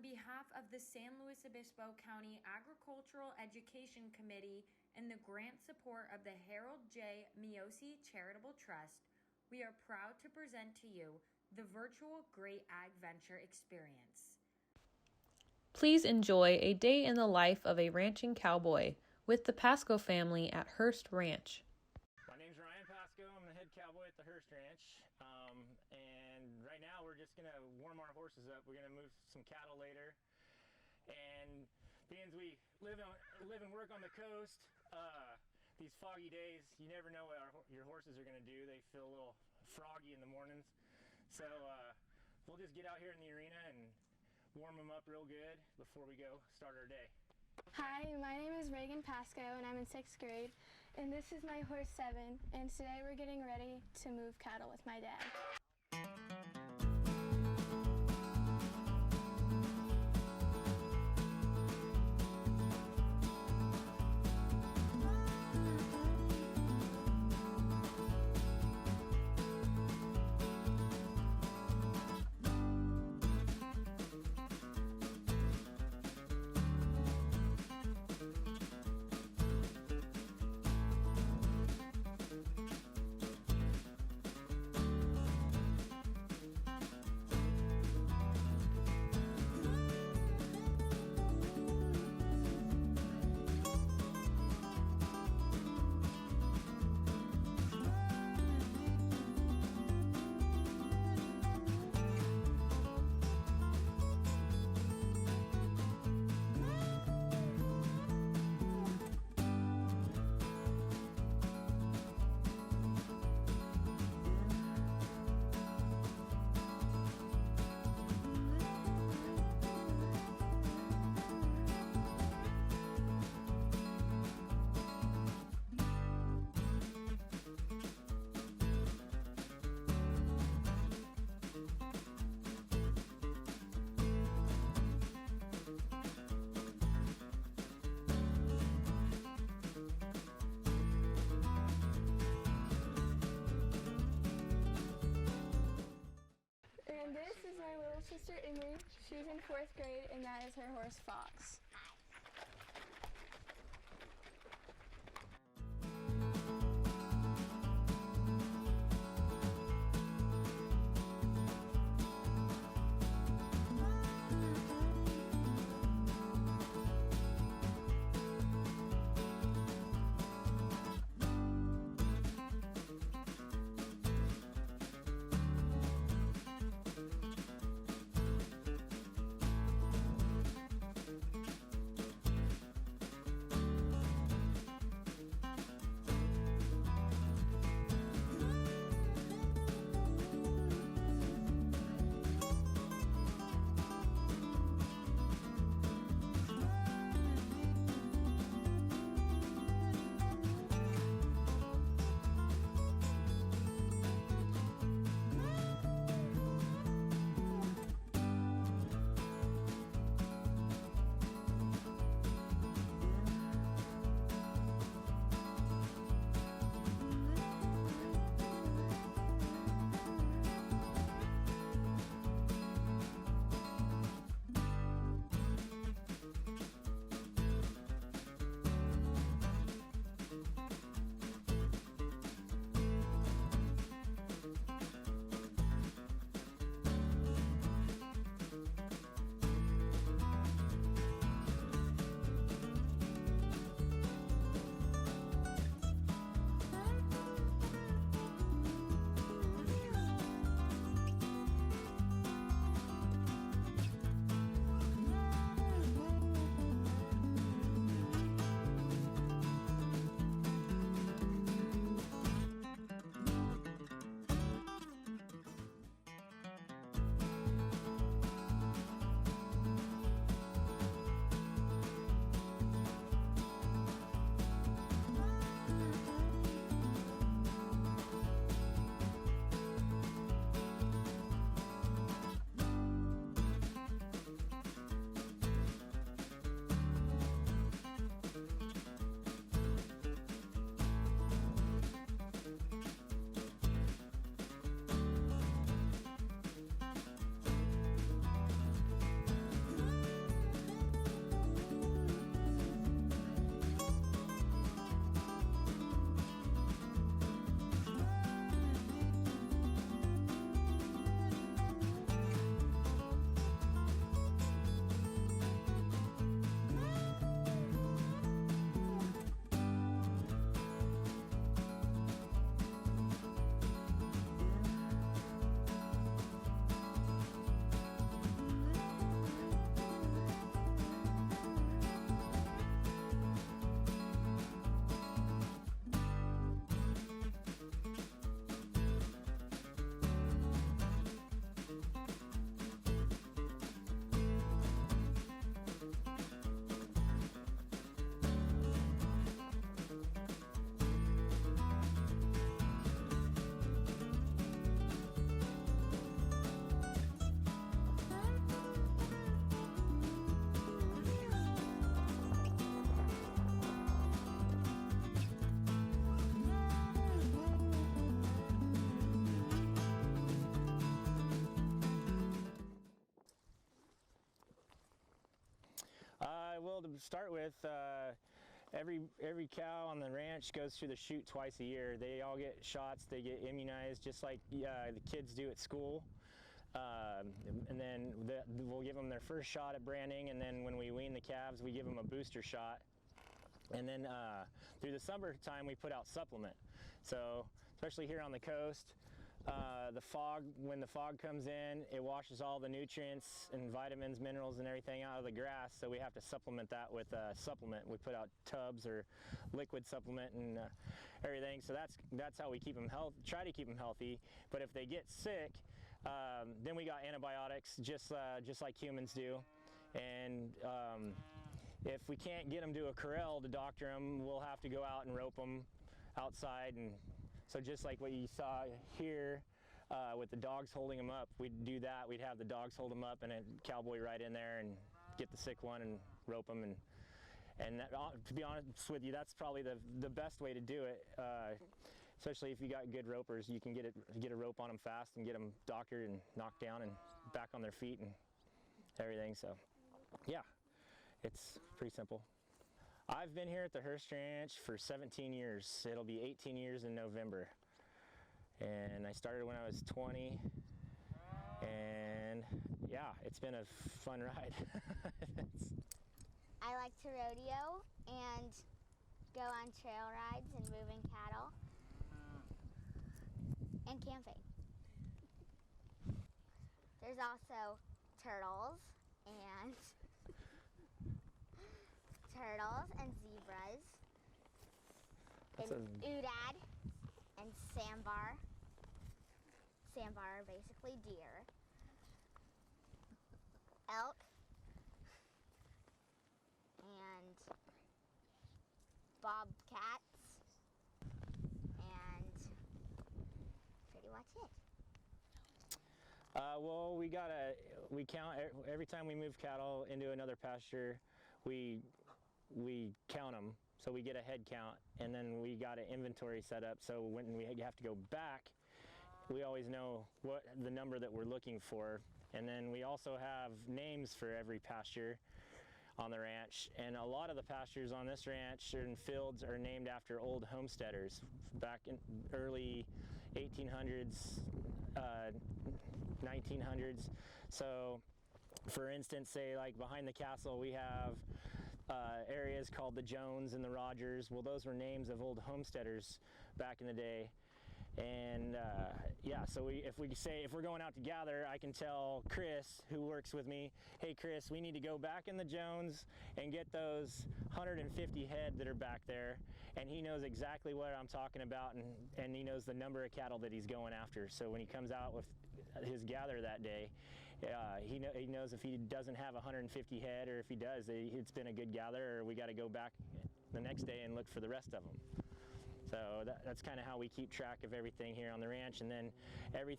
behalf of the San Luis Obispo County Agricultural Education Committee and the grant support of the Harold J. Miosi Charitable Trust, we are proud to present to you the virtual Great Ag Venture experience. Please enjoy a day in the life of a ranching cowboy with the Pascoe family at Hearst Ranch. My name's Ryan Pascoe. I'm the head cowboy at the Hearst Ranch. And right now we're just going to warm our horses up. We're going to move some cattle later. And being as we live and work on the coast, these foggy days, you never know what your horses are going to do. They feel a little froggy in the mornings. So we'll just get out here in the arena and warm them up real good before we go start our day. Hi, my name is Reagan Pascoe and I'm in 6th grade, and this is my horse 7, and today we're getting ready to move cattle with my dad. And this is my little sister Ingrid. She's in 4th grade, and that is her horse Fox. Well, to start with, every cow on the ranch goes through the chute twice a year. They all get shots, they get immunized just like the kids do at school. And then we'll give them their first shot at branding, and then when we wean the calves, we give them a booster shot. And then through the summertime, we put out supplement. So especially here on the coast, the fog, when the fog comes in, it washes all the nutrients and vitamins, minerals, and everything out of the grass. So we have to supplement that with supplement. We put out tubs or liquid supplement and everything. So that's how we keep them healthy. Try to keep them healthy. But if they get sick, then we got antibiotics, just like humans do. And if we can't get them to a corral to doctor them, we'll have to go out and rope them outside. And so just like what you saw here with the dogs holding them up, we'd do that. We'd have the dogs hold them up and a cowboy right in there and get the sick one and rope them. And that, to be honest with you, that's probably the best way to do it. Especially if you got good ropers, you can get a rope on them fast and get them doctored and knocked down and back on their feet and everything. So yeah, it's pretty simple. I've been here at the Hearst Ranch for 17 years. It'll be 18 years in November. And I started when I was 20. And yeah, it's been a fun ride. I like to rodeo and go on trail rides and moving cattle and camping. There's also turtles and zebras and oodad and sambar. Sambar are basically deer. Elk and bobcats and pretty much it. Well, we count every time we move cattle into another pasture. We count them, so we get a head count, and then we got an inventory set up. So when we have to go back, we always know what the number that we're looking for. And then we also have names for every pasture on the ranch, and a lot of the pastures on this ranch and fields are named after old homesteaders back in early 1800s, 1900s. So for instance, say like behind the castle we have areas called the Jones and the Rogers. Well, those were names of old homesteaders back in the day. And yeah, so if we're going out to gather, I can tell Chris, who works with me, hey Chris, we need to go back in the Jones and get those 150 head that are back there. And he knows exactly what I'm talking about, and he knows the number of cattle that he's going after. So when he comes out with his gather that day, he knows if he doesn't have 150 head, or if he does, it's been a good gather, or we got to go back the next day and look for the rest of them. So that's kind of how we keep track of everything here on the ranch. And then every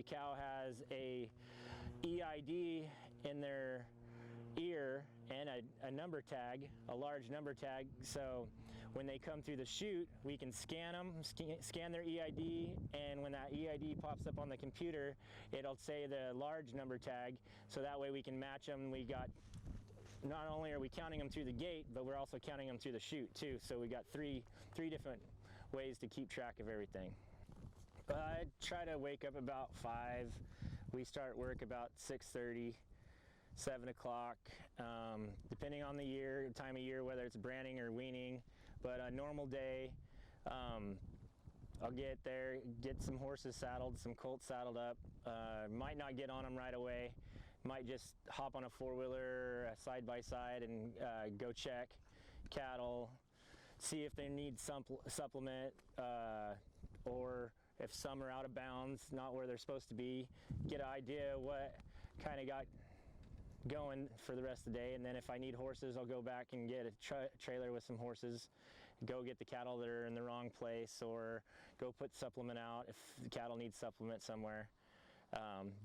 cow has a EID in their ear and a number tag, a large number tag. So when they come through the chute, we can scan them, scan their EID, and when that EID pops up on the computer, it'll say the large number tag. So that way we can match them. We got, not only are we counting them through the gate, but we're also counting them through the chute too. So we got three different ways to keep track of everything. I try to wake up about 5. We start work about 6:30, 7 o'clock, depending on the time of year, whether it's branding or weaning. But a normal day, I'll get there, get some horses saddled, some colts saddled up. Might not get on them right away. Might just hop on a four-wheeler, side-by-side, and go check cattle, see if they need supplement, or if some are out of bounds, not where they're supposed to be, get an idea what kind of got going for the rest of the day. And then if I need horses, I'll go back and get a trailer with some horses, go get the cattle that are in the wrong place, or go put supplement out if the cattle need supplement somewhere.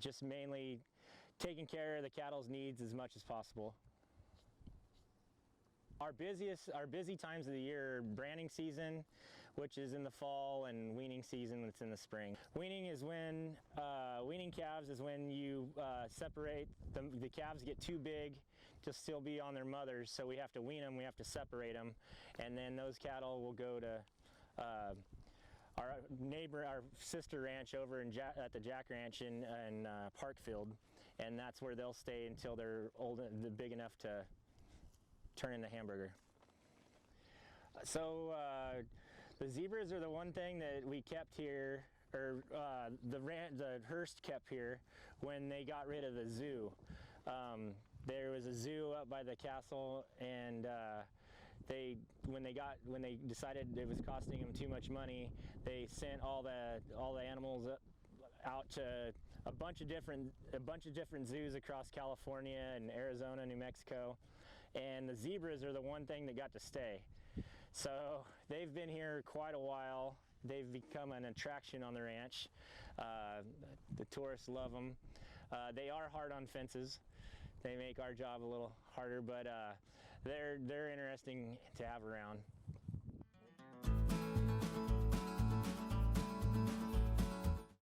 Just mainly taking care of the cattle's needs as much as possible. Our busy times of the year are branding season, which is in the fall, and weaning season, when it's in the spring. Weaning calves is when you separate them. The calves get too big to still be on their mothers, so we have to wean them, we have to separate them, and then those cattle will go to our sister ranch over at the Jack Ranch in Parkfield, and that's where they'll stay until they're big enough to turn into hamburger. So the zebras are the one thing that we kept here, or the Hearst kept here when they got rid of the zoo. There was a zoo up by the castle, and when they decided it was costing them too much money, they sent all the animals out to a bunch of different zoos across California and Arizona, New Mexico, and the zebras are the one thing that got to stay. So they've been here quite a while. They've become an attraction on the ranch. The tourists love them. They are hard on fences. They make our job a little harder, but they're interesting to have around.